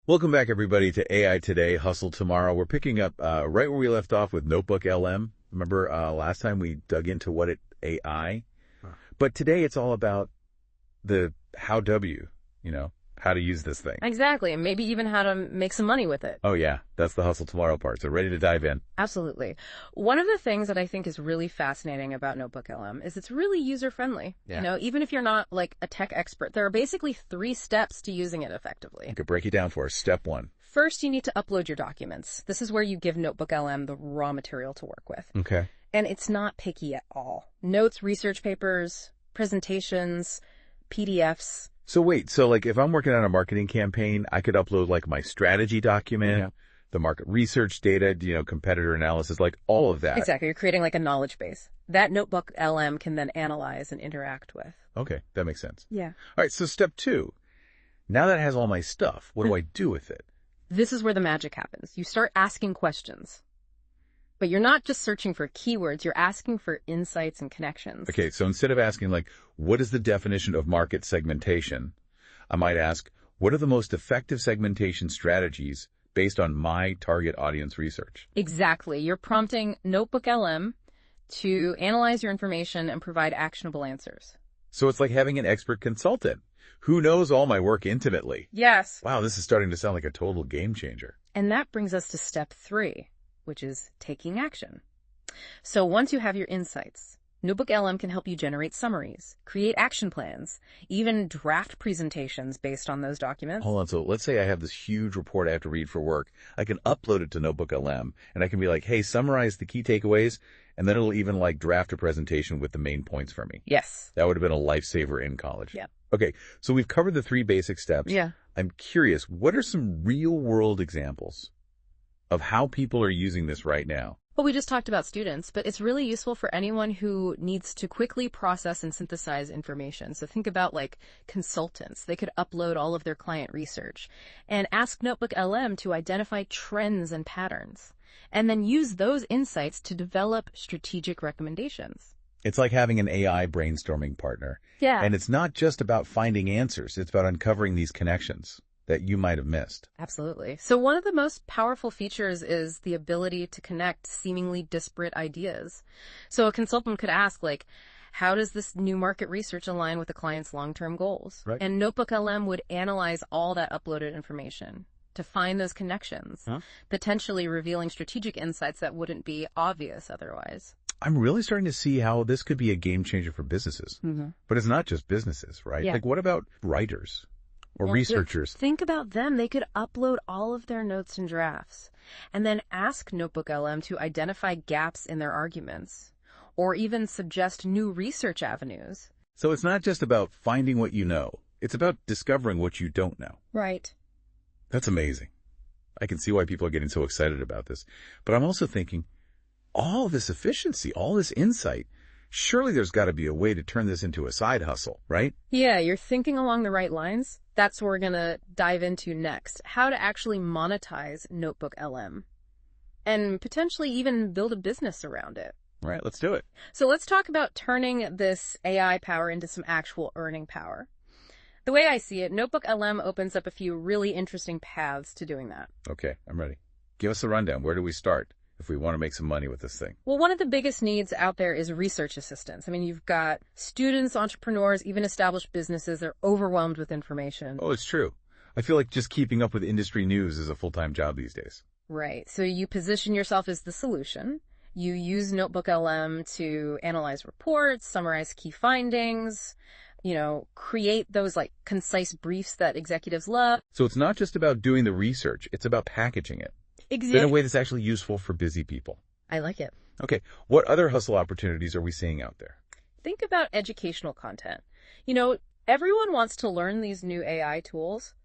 Welcome back, everybody, to AI Today, Hustle Tomorrow. We're picking up right where we left off with NotebookLM. Remember last time we dug into what it AI? But today it's all about the how how to use this thing. Exactly, and maybe even how to make some money with it. Oh, yeah, that's the Hustle Tomorrow part. So ready to dive in. Absolutely. One of the things that I think is really fascinating about NotebookLM is it's really user-friendly. Yeah. Even if you're not like a tech expert, there are basically 3 steps to using it effectively. Okay, break it down for us. Step 1. First, you need to upload your documents. This is where you give NotebookLM the raw material to work with. Okay. And it's not picky at all. Notes, research papers, presentations, PDFs. So wait, so like if I'm working on a marketing campaign, I could upload like my strategy document, the market research data, competitor analysis, like all of that. Exactly. You're creating like a knowledge base. That NotebookLM can then analyze and interact with. Okay, that makes sense. Yeah. All right, so step 2. Now that it has all my stuff, what do I do with it? This is where the magic happens. You start asking questions. But you're not just searching for keywords, you're asking for insights and connections. Okay, so instead of asking like, what is the definition of market segmentation? I might ask, what are the most effective segmentation strategies based on my target audience research? Exactly. You're prompting NotebookLM to analyze your information and provide actionable answers. So it's like having an expert consultant who knows all my work intimately. Yes. Wow, this is starting to sound like a total game changer. And that brings us to step 3, which is taking action. So once you have your insights, NotebookLM can help you generate summaries, create action plans, even draft presentations based on those documents. Hold on, so let's say I have this huge report I have to read for work. I can upload it to NotebookLM, and I can be like, hey, summarize the key takeaways, and then it'll even like draft a presentation with the main points for me. Yes. That would have been a lifesaver in college. Yeah. Okay, so we've covered the 3 basic steps. Yeah. I'm curious, what are some real-world examples of how people are using this right now? Well, we just talked about students, but it's really useful for anyone who needs to quickly process and synthesize information. So think about like consultants. They could upload all of their client research and ask NotebookLM to identify trends and patterns, and then use those insights to develop strategic recommendations. It's like having an AI brainstorming partner. Yeah. And it's not just about finding answers. It's about uncovering these connections that you might have missed. Absolutely. So one of the most powerful features is the ability to connect seemingly disparate ideas. So a consultant could ask, like, how does this new market research align with the client's long-term goals? Right. And NotebookLM would analyze all that uploaded information to find those connections, potentially revealing strategic insights that wouldn't be obvious otherwise. I'm really starting to see how this could be a game changer for businesses. But it's not just businesses, right? Yeah. Like, what about writers? Or researchers? Think about them. They could upload all of their notes and drafts and then ask NotebookLM to identify gaps in their arguments or even suggest new research avenues. So it's not just about finding what you know. It's about discovering what you don't know. Right. That's amazing. I can see why people are getting so excited about this. But I'm also thinking, all this efficiency, all this insight, surely there's got to be a way to turn this into a side hustle, right? Yeah, you're thinking along the right lines. That's what we're going to dive into next. How to actually monetize NotebookLM and potentially even build a business around it. All right, let's do it. So let's talk about turning this AI power into some actual earning power. The way I see it, NotebookLM opens up a few really interesting paths to doing that. Okay, I'm ready. Give us a rundown. Where do we start if we want to make some money with this thing? Well, one of the biggest needs out there is research assistants. I mean, you've got students, entrepreneurs, even established businesses. They're overwhelmed with information. Oh, it's true. I feel like just keeping up with industry news is a full-time job these days. Right. So you position yourself as the solution. You use NotebookLM to analyze reports, summarize key findings, create those like concise briefs that executives love. So it's not just about doing the research. It's about packaging it. Exactly. In a way that's actually useful for busy people. I like it. Okay, what other hustle opportunities are we seeing out there? Think about educational content. Everyone wants to learn these new AI tools,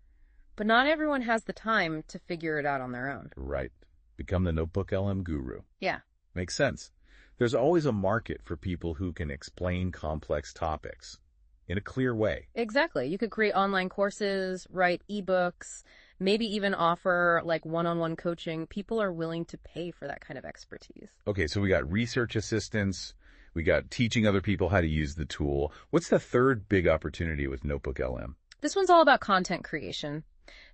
but not everyone has the time to figure it out on their own. Right. Become the NotebookLM guru. Yeah. Makes sense. There's always a market for people who can explain complex topics in a clear way. Exactly. You could create online courses, write ebooks, maybe even offer like one-on-one coaching. People are willing to pay for that kind of expertise. Okay, so we got research assistants, we got teaching other people how to use the tool. What's the third big opportunity with NotebookLM? This one's all about content creation.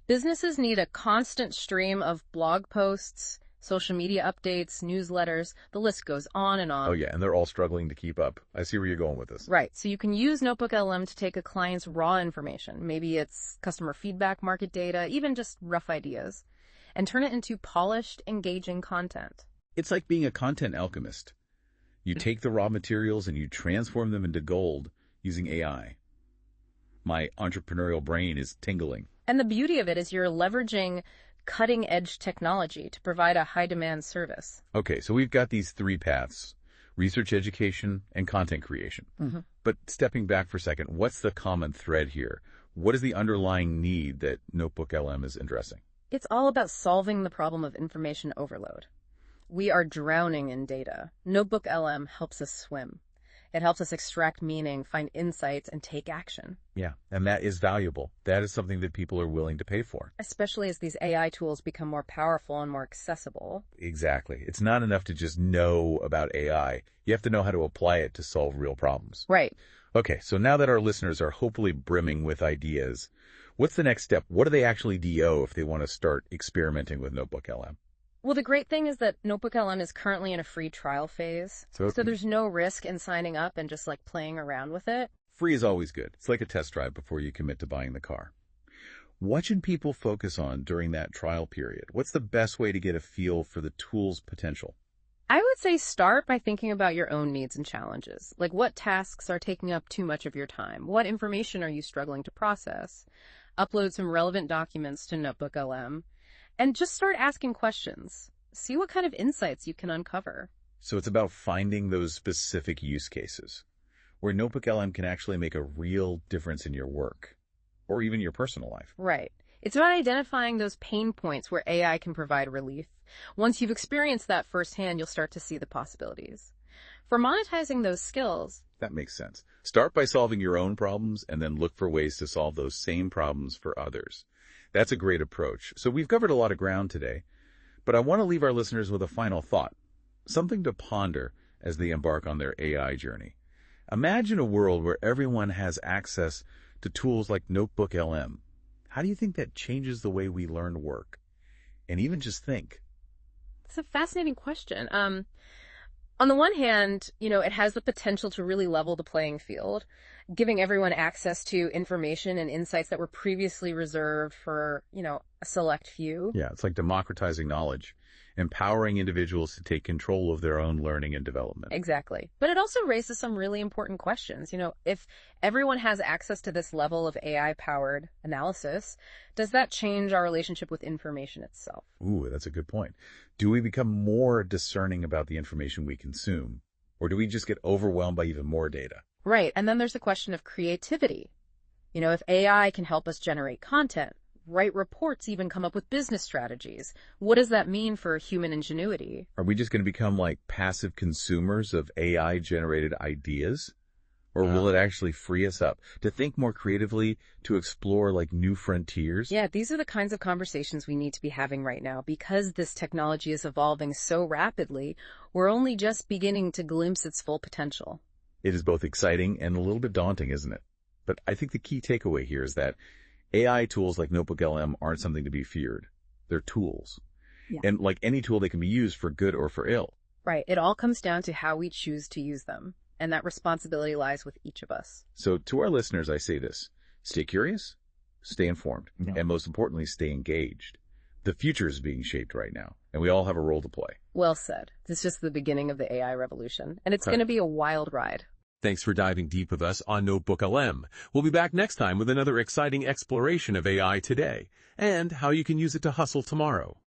Businesses need a constant stream of blog posts, social media updates, newsletters. The list goes on and Oh on. yeah, and they're all struggling to keep up. I see where you're going with this. Right. So you can use NotebookLM to take a client's raw information, maybe it's customer feedback, market data, even just rough ideas, and turn it into polished, engaging content. It's like being a content alchemist. You take the raw materials and you transform them into gold using AI. My entrepreneurial brain is tingling. And the beauty of it is you're leveraging cutting-edge technology to provide a high-demand service. Okay, so we've got these three paths: research, education, and content creation. But stepping back for a second, what's the common thread here? What is the underlying need that NotebookLM is addressing? It's all about solving the problem of information overload. We are drowning in data. NotebookLM helps us swim. It helps us extract meaning, find insights, and take action. Yeah, and that is valuable. That is something that people are willing to pay for. Especially as these AI tools become more powerful and more accessible. Exactly. It's not enough to just know about AI. You have to know how to apply it to solve real problems. Right. Okay, so now that our listeners are hopefully brimming with ideas, what's the next step? What do they actually do if they want to start experimenting with NotebookLM? Well, the great thing is that NotebookLM is currently in a free trial phase. So there's no risk in signing up and just like playing around with it. Free is always good. It's like a test drive before you commit to buying the car. What should people focus on during that trial period? What's the best way to get a feel for the tool's potential? I would say start by thinking about your own needs and challenges. Like what tasks are taking up too much of your time? What information are you struggling to process? Upload some relevant documents to NotebookLM. And just start asking questions. See what kind of insights you can uncover. So it's about finding those specific use cases where NotebookLM can actually make a real difference in your work or even your personal life. Right. It's about identifying those pain points where AI can provide relief. Once you've experienced that firsthand, you'll start to see the possibilities. For monetizing those skills, that makes sense. Start by solving your own problems and then look for ways to solve those same problems for others. That's a great approach. So we've covered a lot of ground today, but I want to leave our listeners with a final thought, something to ponder as they embark on their AI journey. Imagine a world where everyone has access to tools like NotebookLM. How do you think that changes the way we learn work and even just think? It's a fascinating question. On the one hand, it has the potential to really level the playing field, giving everyone access to information and insights that were previously reserved for, a select few. Yeah, it's like democratizing knowledge, empowering individuals to take control of their own learning and development. Exactly. But it also raises some really important questions. If everyone has access to this level of AI-powered analysis, does that change our relationship with information itself? Ooh, that's a good point. Do we become more discerning about the information we consume, or do we just get overwhelmed by even more data? Right. And then there's the question of creativity. If AI can help us generate content, write reports, even come up with business strategies, what does that mean for human ingenuity? Are we just going to become like passive consumers of AI-generated ideas? Or will it actually free us up to think more creatively, to explore like new frontiers? Yeah, these are the kinds of conversations we need to be having right now. Because this technology is evolving so rapidly, we're only just beginning to glimpse its full potential. It is both exciting and a little bit daunting, isn't it? But I think the key takeaway here is that AI tools like NotebookLM aren't something to be feared. They're tools. Yeah. And like any tool, they can be used for good or for ill. Right. It all comes down to how we choose to use them. And that responsibility lies with each of us. So to our listeners, I say this: stay curious, stay informed, and most importantly, stay engaged. The future is being shaped right now, and we all have a role to play. Well said. This is just the beginning of the AI revolution, and it's going to be a wild ride. Thanks for diving deep with us on NotebookLM. We'll be back next time with another exciting exploration of AI today and how you can use it to hustle tomorrow.